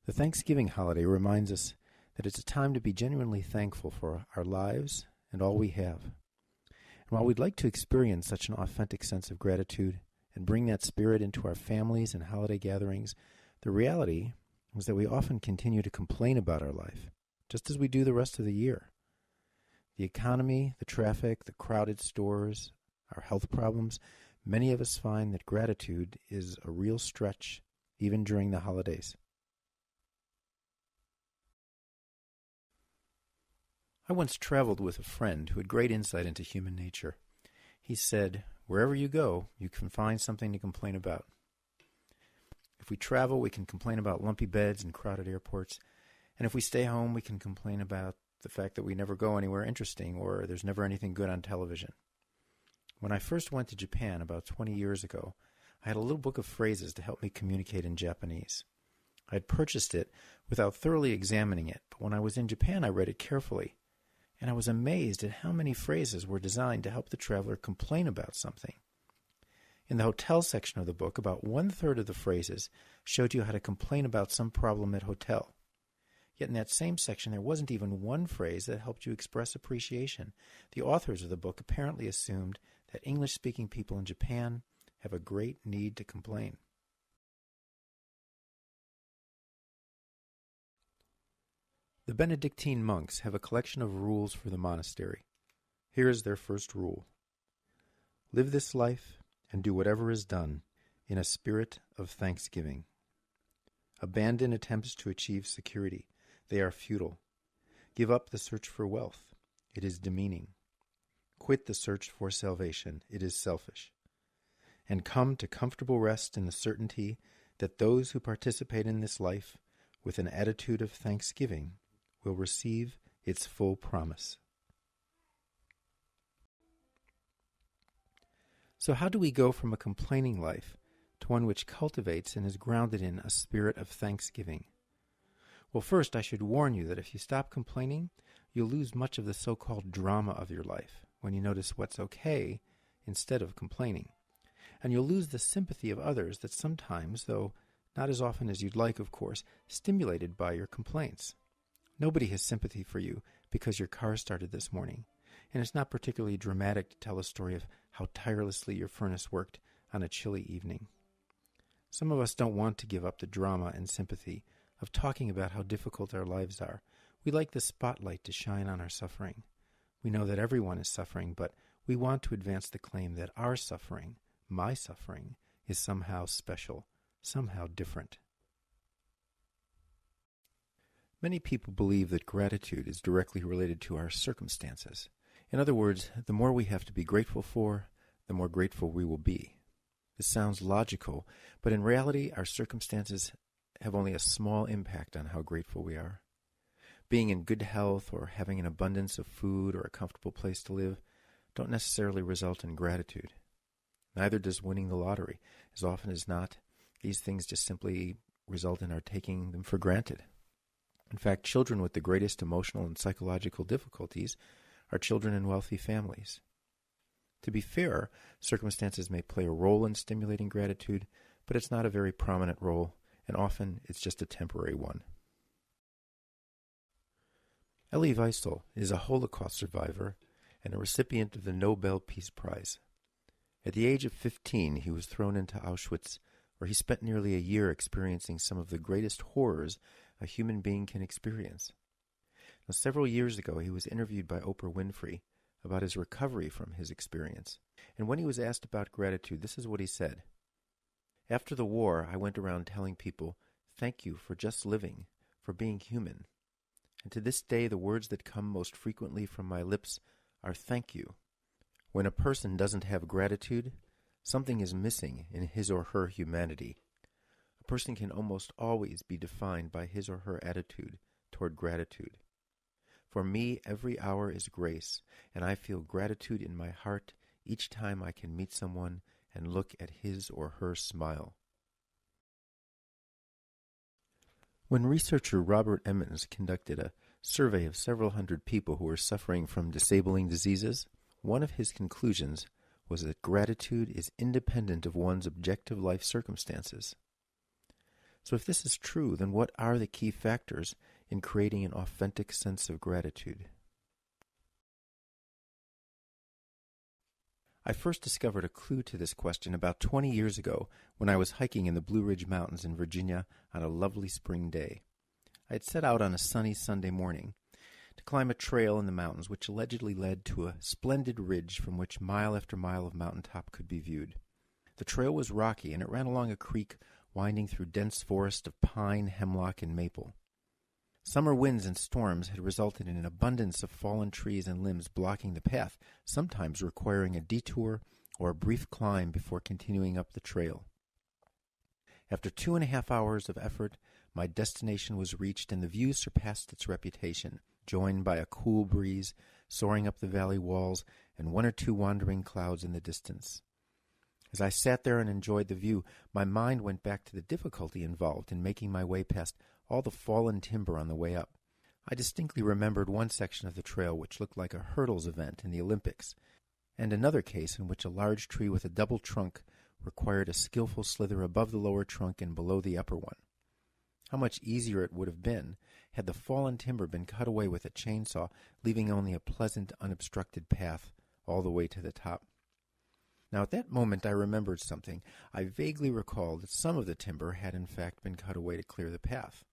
The Thanksgiving holiday reminds us that it's a time to be genuinely thankful for our lives and all we have. And while we'd like to experience such an authentic sense of gratitude and bring that spirit into our families and holiday gatherings, the reality is that we often continue to complain about our life, just as we do the rest of the year. The economy, the traffic, the crowded stores, our health problems, many of us find that gratitude is a real stretch even during the holidays. I once traveled with a friend who had great insight into human nature. He said, "Wherever you go, you can find something to complain about. If we travel, we can complain about lumpy beds and crowded airports. And if we stay home, we can complain about the fact that we never go anywhere interesting or there's never anything good on television." When I first went to Japan about 20 years ago, I had a little book of phrases to help me communicate in Japanese. I had purchased it without thoroughly examining it, but when I was in Japan, I read it carefully. And I was amazed at how many phrases were designed to help the traveler complain about something. In the hotel section of the book, about 1/3 of the phrases showed you how to complain about some problem at hotel. Yet in that same section, there wasn't even one phrase that helped you express appreciation. The authors of the book apparently assumed that English-speaking people in Japan have a great need to complain. The Benedictine monks have a collection of rules for the monastery. Here is their first rule. Live this life and do whatever is done in a spirit of thanksgiving. Abandon attempts to achieve security. They are futile. Give up the search for wealth. It is demeaning. Quit the search for salvation. It is selfish. And come to comfortable rest in the certainty that those who participate in this life with an attitude of thanksgiving will receive its full promise. So how do we go from a complaining life to one which cultivates and is grounded in a spirit of thanksgiving? Well, first, I should warn you that if you stop complaining, you'll lose much of the so-called drama of your life when you notice what's okay instead of complaining. And you'll lose the sympathy of others that sometimes, though not as often as you'd like, of course, stimulated by your complaints. Nobody has sympathy for you because your car started this morning, and it's not particularly dramatic to tell a story of how tirelessly your furnace worked on a chilly evening. Some of us don't want to give up the drama and sympathy of talking about how difficult our lives are. We like the spotlight to shine on our suffering. We know that everyone is suffering, but we want to advance the claim that our suffering, my suffering, is somehow special, somehow different. Many people believe that gratitude is directly related to our circumstances. In other words, the more we have to be grateful for, the more grateful we will be. This sounds logical, but in reality, our circumstances have only a small impact on how grateful we are. Being in good health or having an abundance of food or a comfortable place to live don't necessarily result in gratitude. Neither does winning the lottery. As often as not, these things just simply result in our taking them for granted. In fact, children with the greatest emotional and psychological difficulties are children in wealthy families. To be fair, circumstances may play a role in stimulating gratitude, but it's not a very prominent role, and often it's just a temporary one. Elie Wiesel is a Holocaust survivor and a recipient of the Nobel Peace Prize. At the age of 15, he was thrown into Auschwitz, where he spent nearly a year experiencing some of the greatest horrors a human being can experience. Now, several years ago, he was interviewed by Oprah Winfrey about his recovery from his experience. And when he was asked about gratitude, this is what he said. "After the war, I went around telling people, 'Thank you for just living, for being human.' And to this day, the words that come most frequently from my lips are thank you. When a person doesn't have gratitude, something is missing in his or her humanity. A person can almost always be defined by his or her attitude toward gratitude. For me, every hour is grace, and I feel gratitude in my heart each time I can meet someone and look at his or her smile." When researcher Robert Emmons conducted a survey of several hundred people who were suffering from disabling diseases, one of his conclusions was that gratitude is independent of one's objective life circumstances. So if this is true, then what are the key factors in creating an authentic sense of gratitude? I first discovered a clue to this question about 20 years ago when I was hiking in the Blue Ridge Mountains in Virginia on a lovely spring day. I had set out on a sunny Sunday morning to climb a trail in the mountains which allegedly led to a splendid ridge from which mile after mile of mountaintop could be viewed. The trail was rocky, and it ran along a creek winding through dense forest of pine, hemlock, and maple. Summer winds and storms had resulted in an abundance of fallen trees and limbs blocking the path, sometimes requiring a detour or a brief climb before continuing up the trail. After 2.5 hours of effort, my destination was reached, and the view surpassed its reputation, joined by a cool breeze soaring up the valley walls and 1 or 2 wandering clouds in the distance. As I sat there and enjoyed the view, my mind went back to the difficulty involved in making my way past all the fallen timber on the way up. I distinctly remembered one section of the trail which looked like a hurdles event in the Olympics, and another case in which a large tree with a double trunk required a skillful slither above the lower trunk and below the upper one. How much easier it would have been had the fallen timber been cut away with a chainsaw, leaving only a pleasant, unobstructed path all the way to the top. Now at that moment I remembered something. I vaguely recalled that some of the timber had in fact been cut away to clear the path.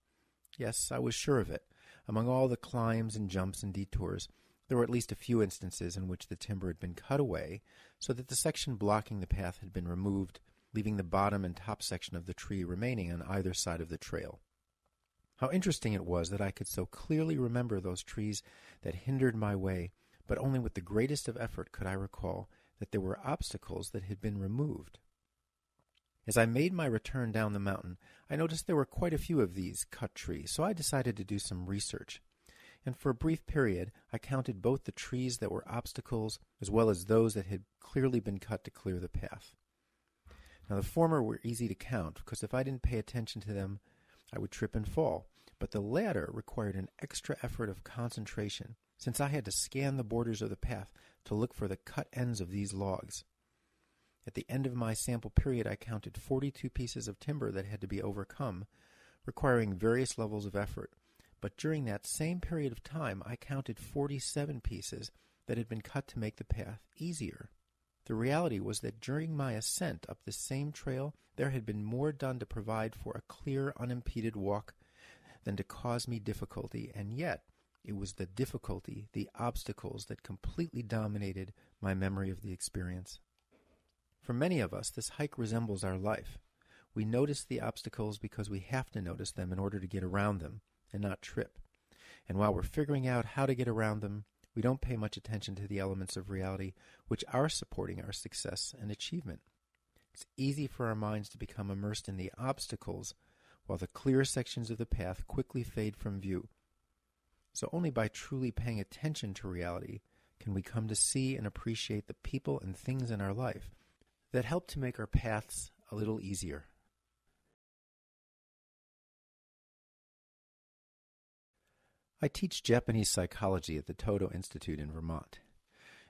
Yes, I was sure of it. Among all the climbs and jumps and detours, there were at least a few instances in which the timber had been cut away so that the section blocking the path had been removed, leaving the bottom and top section of the tree remaining on either side of the trail. How interesting it was that I could so clearly remember those trees that hindered my way, but only with the greatest of effort could I recall that there were obstacles that had been removed. As I made my return down the mountain, I noticed there were quite a few of these cut trees, so I decided to do some research. And for a brief period, I counted both the trees that were obstacles as well as those that had clearly been cut to clear the path. Now the former were easy to count, because if I didn't pay attention to them, I would trip and fall. But the latter required an extra effort of concentration, since I had to scan the borders of the path to look for the cut ends of these logs. At the end of my sample period, I counted 42 pieces of timber that had to be overcome, requiring various levels of effort. But during that same period of time, I counted 47 pieces that had been cut to make the path easier. The reality was that during my ascent up the same trail, there had been more done to provide for a clear, unimpeded walk than to cause me difficulty, and yet it was the difficulty, the obstacles, that completely dominated my memory of the experience. For many of us, this hike resembles our life. We notice the obstacles because we have to notice them in order to get around them and not trip. And while we're figuring out how to get around them, we don't pay much attention to the elements of reality which are supporting our success and achievement. It's easy for our minds to become immersed in the obstacles while the clear sections of the path quickly fade from view. So only by truly paying attention to reality can we come to see and appreciate the people and things in our life that help to make our paths a little easier. I teach Japanese psychology at the Todo Institute in Vermont,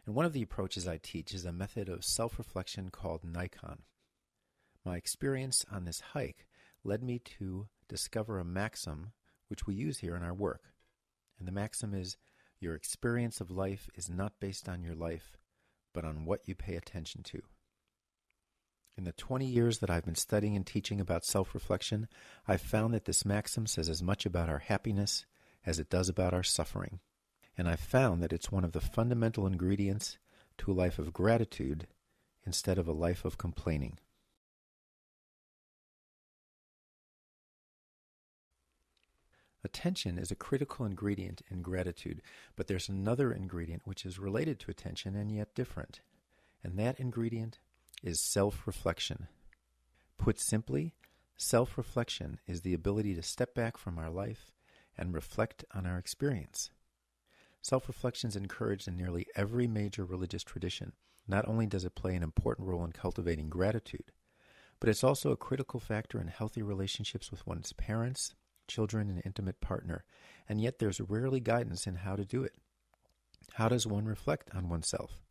and one of the approaches I teach is a method of self-reflection called Naikan. My experience on this hike led me to discover a maxim which we use here in our work, and the maxim is, your experience of life is not based on your life, but on what you pay attention to. In the 20 years that I've been studying and teaching about self-reflection, I've found that this maxim says as much about our happiness as it does about our suffering. And I've found that it's one of the fundamental ingredients to a life of gratitude instead of a life of complaining. Attention is a critical ingredient in gratitude, but there's another ingredient which is related to attention and yet different. And that ingredient is self-reflection. Put simply, self-reflection is the ability to step back from our life and reflect on our experience. Self-reflection is encouraged in nearly every major religious tradition. Not only does it play an important role in cultivating gratitude, but it's also a critical factor in healthy relationships with one's parents, children, and intimate partner, and yet there's rarely guidance in how to do it. How does one reflect on oneself?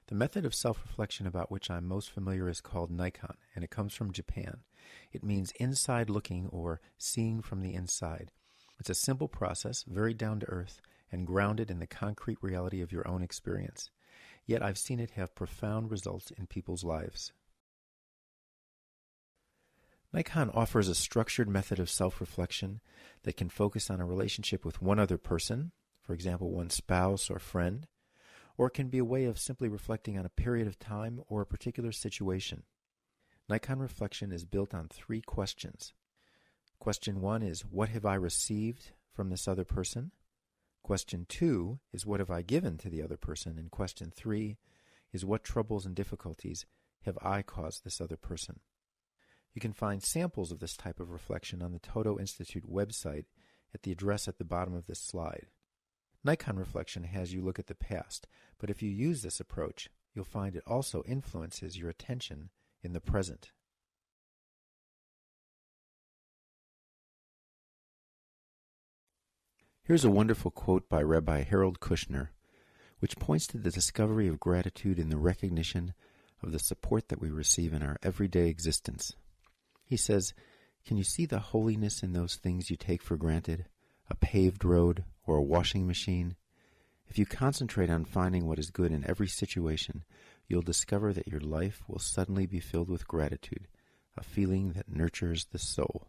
The method of self-reflection about which I'm most familiar is called Naikan, and it comes from Japan. It means inside looking or seeing from the inside. It's a simple process, very down to earth, and grounded in the concrete reality of your own experience. Yet I've seen it have profound results in people's lives. Naikan offers a structured method of self-reflection that can focus on a relationship with one other person, for example, one spouse or friend, or it can be a way of simply reflecting on a period of time or a particular situation. Naikan reflection is built on 3 questions. Question 1 is, what have I received from this other person? Question 2 is, what have I given to the other person? And question 3 is, what troubles and difficulties have I caused this other person? You can find samples of this type of reflection on the Todo Institute website at the address at the bottom of this slide. Naikan reflection has you look at the past, but if you use this approach, you'll find it also influences your attention in the present. Here's a wonderful quote by Rabbi Harold Kushner, which points to the discovery of gratitude in the recognition of the support that we receive in our everyday existence. He says, "Can you see the holiness in those things you take for granted, a paved road or a washing machine? If you concentrate on finding what is good in every situation, you'll discover that your life will suddenly be filled with gratitude, a feeling that nurtures the soul."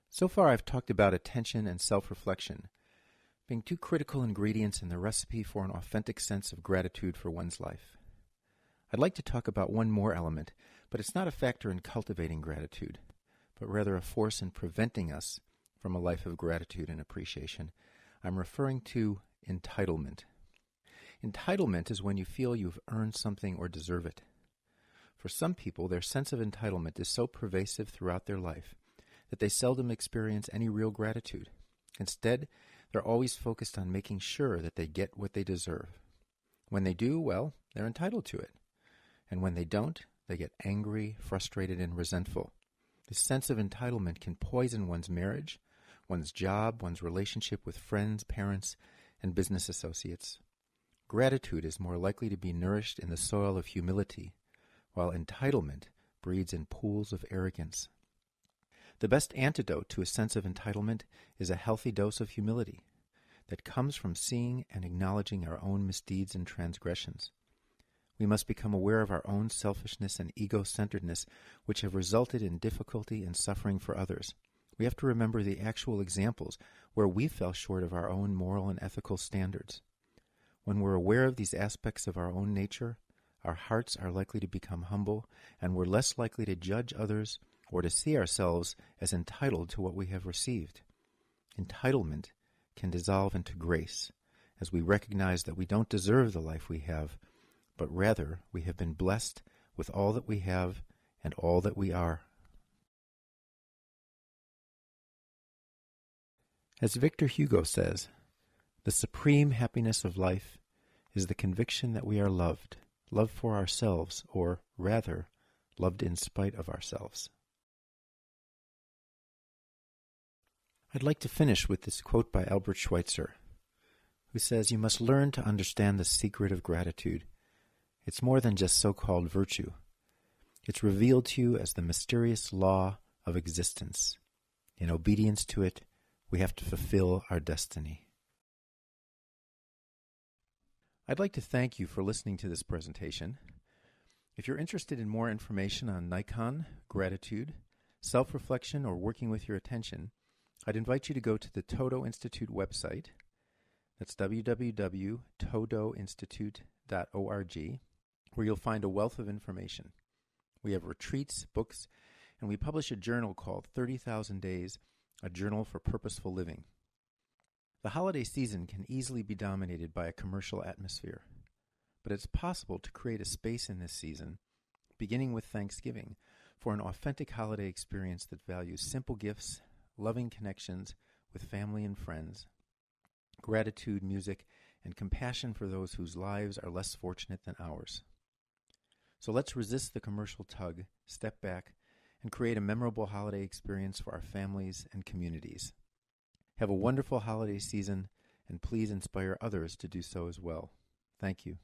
So far I've talked about attention and self-reflection being 2 critical ingredients in the recipe for an authentic sense of gratitude for one's life. I'd like to talk about one more element, but it's not a factor in cultivating gratitude, but rather a force in preventing us from a life of gratitude and appreciation. I'm referring to entitlement. Entitlement is when you feel you've earned something or deserve it. For some people, their sense of entitlement is so pervasive throughout their life that they seldom experience any real gratitude. Instead, they're always focused on making sure that they get what they deserve. When they do, well, they're entitled to it. And when they don't, they get angry, frustrated, and resentful. This sense of entitlement can poison one's marriage, one's job, one's relationship with friends, parents, and business associates. Gratitude is more likely to be nourished in the soil of humility, while entitlement breeds in pools of arrogance. The best antidote to a sense of entitlement is a healthy dose of humility that comes from seeing and acknowledging our own misdeeds and transgressions. We must become aware of our own selfishness and ego-centeredness, which have resulted in difficulty and suffering for others. We have to remember the actual examples where we fell short of our own moral and ethical standards. When we're aware of these aspects of our own nature, our hearts are likely to become humble, and we're less likely to judge others or to see ourselves as entitled to what we have received. Entitlement can dissolve into grace, as we recognize that we don't deserve the life we have, but rather we have been blessed with all that we have and all that we are. As Victor Hugo says, the supreme happiness of life is the conviction that we are loved, loved for ourselves, or rather, loved in spite of ourselves. I'd like to finish with this quote by Albert Schweitzer, who says, "You must learn to understand the secret of gratitude. It's more than just so-called virtue. It's revealed to you as the mysterious law of existence. In obedience to it, we have to fulfill our destiny." I'd like to thank you for listening to this presentation. If you're interested in more information on Naikan, gratitude, self-reflection, or working with your attention, I'd invite you to go to the Todo Institute website. That's www.todoinstitute.org, where you'll find a wealth of information. We have retreats, books, and we publish a journal called 30,000 Days, a Journal for Purposeful Living. The holiday season can easily be dominated by a commercial atmosphere, but it's possible to create a space in this season, beginning with Thanksgiving, for an authentic holiday experience that values simple gifts, loving connections with family and friends, gratitude, music, and compassion for those whose lives are less fortunate than ours. So let's resist the commercial tug, step back, and create a memorable holiday experience for our families and communities. Have a wonderful holiday season, and please inspire others to do so as well. Thank you.